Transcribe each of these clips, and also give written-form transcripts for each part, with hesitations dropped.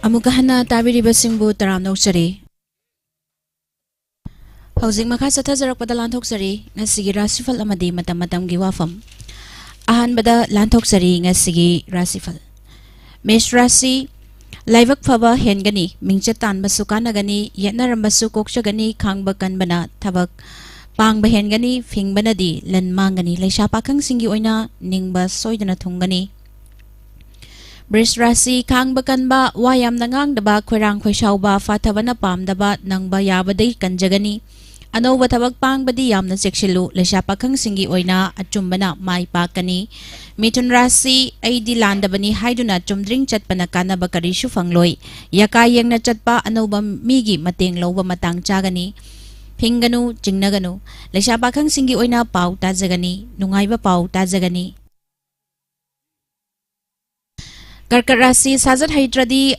Amukahana tabiribasingbu taram noksari. Houzik makha sathajarak pada lantoksari ngasigi Rashi Phal Amadi Matam gi Wapham. Ahan bada lantoksari ngasigi Rashi Phal. Mesh Rashi laivak phaba hengani mingchatan basu kanagani yatnaram basu kokchagani khangba kanbana thabak pangba hengani fingbana di lan mangani laisha pakhang singi oina ningba soidana thungani. Bris Rashi kang bakanba wayam nangang daba khwerang khweshauba fathabana pamdaba nangba yabadai kanjagani anoba thabak pangbadi yamna chekshilu lesha pakhang singi oina achumbana mai pakani Mithun Rashi aidi landabani haiduna chumdring chatpana kanaba karishu fangloi yaka yengna chatpa anoba migi mateng loba matang chagani phinganu jingnaganu lesha pakhang singi oina pau tajagani nungaiba pau tajagani Karkat Rashi sajat haitradi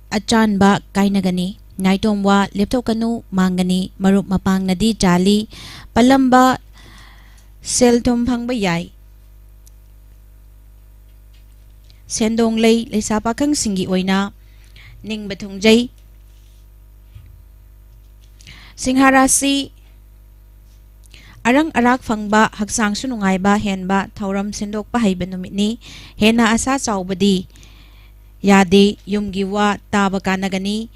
achan ba kainagani ngaitom wa lepthokanu mangani marup mapang nadi jali palamba selthum phangba yai sendong lei leisa pakhang singi oina ningba thungjai Singha Rashi Arang arak fangba haksang sunungaiba henba thauram sindokpa haiba numitni hena asa chaubadi yade yumgi wa taba kanagani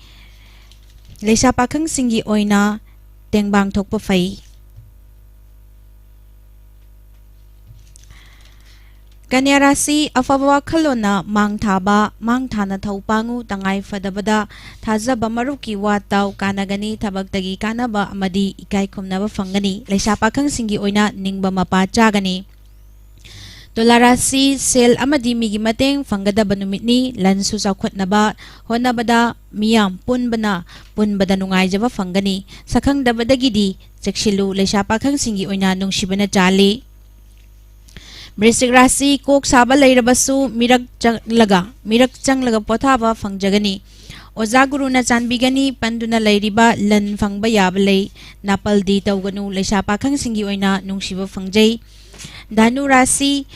leisa pakhang singi oina tengbang thokpa fai Kanya Rashi afaba khalona mangthaba mangthana thaupangu tangai fadabada thajaba maruki wa taw kanagani thabagtagi kanaba Amadi ikai khumnaba fangani leisa pakhang singi oina ningba mapa chagani Tula Rashi sel Amadi migi mateng fangadaba numitni lansu chakhotnaba honabada miyam punbada nungaijaba fangani sakhang dabadagidi chekshilu leisa pakhang singi oina nungshibana jali Brisik Rashi kok saba leirabasu mirak changlaga pothaba fangjagani Oza Guru na chanbigani panduna leiriba lan fangba yabalei napaldi tawganu leisa pakhang singi oina nungshiba fangjai Dhanu Rashi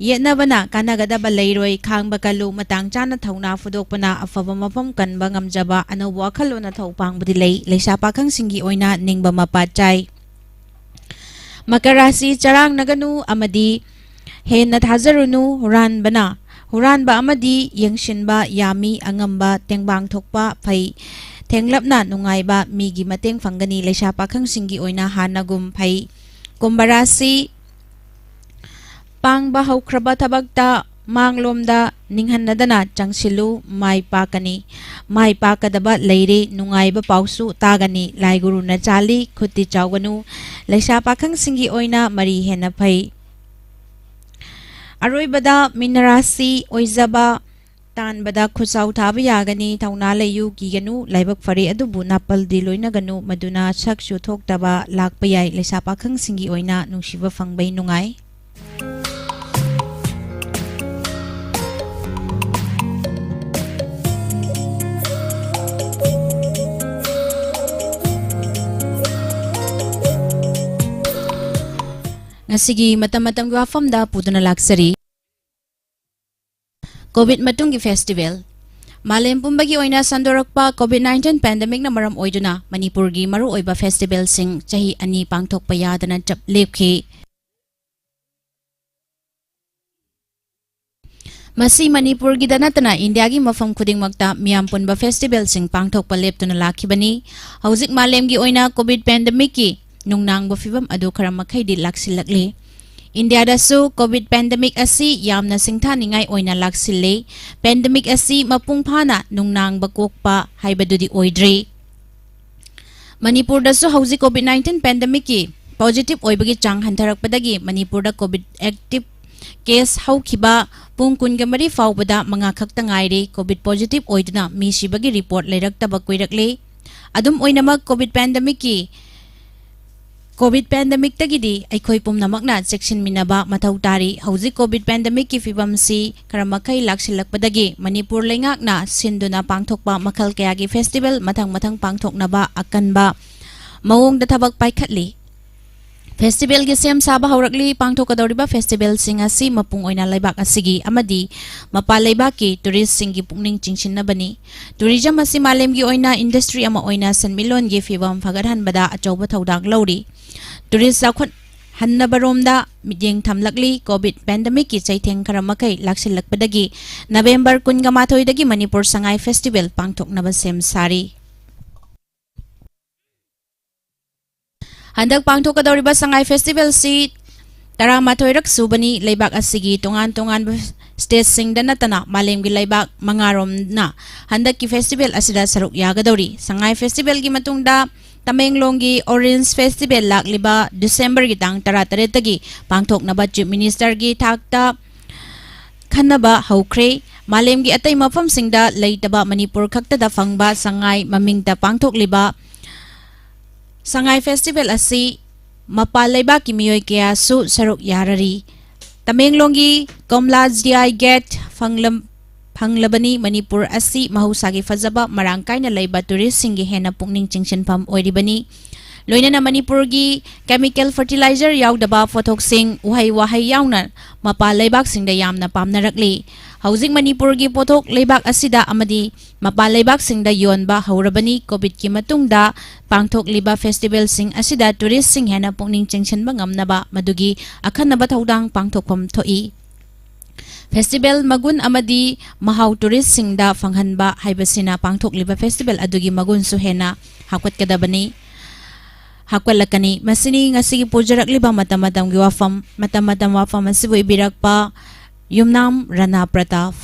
yetnabana kanagadaba leiroi khangba kalu matang chana thauna fudokpana afaba mafam kanba ngamjaba anobo khalona thaupangbudi lei leisa pakhang singi oina ningba mapachai Makar Rashi charang naganu Amadi Hena thazarunu huranba Amadi yengshinba yami angamba tengbang thokpa phai thenglapna nungaiba migi mateng fangani leisa pakhang singi oina hanagum phai Kumbha Rashi pangba haukraba thabakta manglomda ninghannadana changsilu mai pakadaba leire nungaiba pausu tagani laiguru na chali khutti chawganu leisa pakhang singi oina mari hena phai Aroibada Minarashi oizaba tanbada khusau thaba yagani thauna leyu kiganu laibak fari adubu napaldi loinaganu maduna saksu thoktaba lakpa yai leisa pakhang singi oina nungshiba fangbai nungai Ngasigi matam gi Wapham da puduna laksari COVID matungi festival Malem pumbagi oina sandorakpa COVID-19 pandemic na maram oiduna Manipur gi maru oiba festival sing chahi ani pangthokpa yadana chap lepkhi Masi Manipur gi danatana India gi mafam khudingmakta miyam punba festival sing pangthokpa leptuna lakhibani hauzik malem gi oina COVID pandemic ki nungnangba fibam adu kharamakhay di laksilakli India dasu COVID pandemic asi yamna singthaningai oina laksille pandemic asi mapungphana nungnangba kokpa haibadudi oidre Manipur dasu hauzi COVID-19 pandemic ki positive oibagi chang hantarakpadagi Manipur da COVID active case haukiba pungkunga mari faubada mga khakta ngaire COVID positive oiduna mi sibagi report leirakta bakoirakle adum oinamak COVID pandemic tagidi aikhoi pumnamakna section minaba mathau tari hauzik COVID pandemic ki fibam si karamakai laksilakpadagi Manipur lengakna sinduna pangthokpa makhal kayagi festival mathang pangthoknaba akanba mawong da thabak paikhatli Festival gi sem saba haurakli pangthokadoriba festival sing asi mapung oina laibak asigi amadi mapa laibak ki tourist sing gi pungning chingchinnabani tourism asi malem gi oina industry ama oina sanmilon gi fibam fagarhan bada achauba thodang lori tourist zakhon hannabaromda midyeng thamlakli covid pandemic ki chaitheng karamakai laksilakpadagi November 18 dagi Manipur Sangai Festival pangthoknaba sem sari Handak pangthokadoriba Sangai Festival si Taramathoirak subani laibak asigi tongan state singda natana malemgi laibak mangarom na handak ki festival asida saruk yagadori Sangai Festival gi matungda Tamenglonggi Orange Festival lakliba December gi tang 13 tagi pangthoknaba Chief Minister gi thakta khanaba haukhre malemgi atai mafam singda leitaba Manipur khakta da fangba Sangai mamingta pangthokliba Sangai Festival asi mapa laibak ki miyoy kaya su saruk yarari Tamenglonggi Komla GI Gate Phanglabani Manipur asi mahusagi fazaba marangkai na laiba tourist singi hena pungning chingchinpham oiribani loinana Manipur gi chemical fertilizer yaudaba phothok sing uhai wahai yauna mapa laibak singda yamna pamnarakli Housing Manipur gi pothok laibak asida amadi mapa laibak singda yonba haurabani covid ki matungda pangthok liba festival sing asida tourist sing hena pungning chingchinba ngamnaba madugi akhanaba thodang pangthokpham thoi Festival magun amadi mahau tourist singda fanghanba haibasina pangthok liba festival adugi magun suhena hakwat kadabani hakwalakani masini ngasigi pujarak liba matam gi Wapham asibu ibirakpa Yumnam Rana Pratap